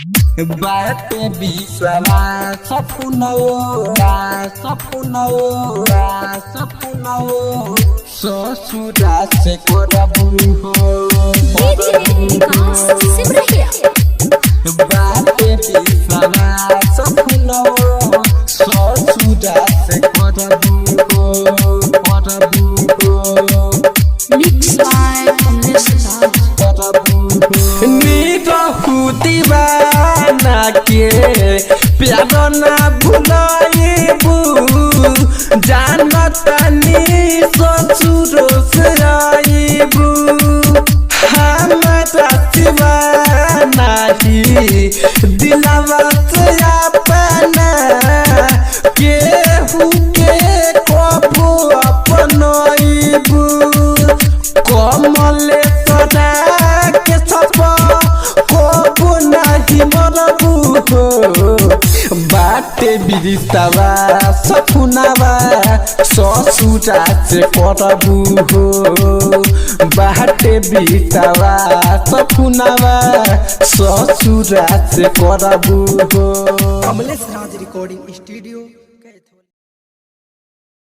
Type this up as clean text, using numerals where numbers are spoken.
बाटे विश्वास सपनो ससुरा से करबू हो बाटे विश्वास सपनो ससुरा से करबू हो दीवाना के प्यार ना भुलाइबू जानतानी ससुर से आइबू हमारा दीवाना ही दिलवा से अपना केहू के कबू अपनाइबू कमले सदा के सपा बाटे बिरिस्तावा सपनावा ससुरा से करबू हो बाटे बिरिस्तावा सपनावा ससुरा से करबू हो। कमलेश राज रिकॉर्डिंग स्टूडियो।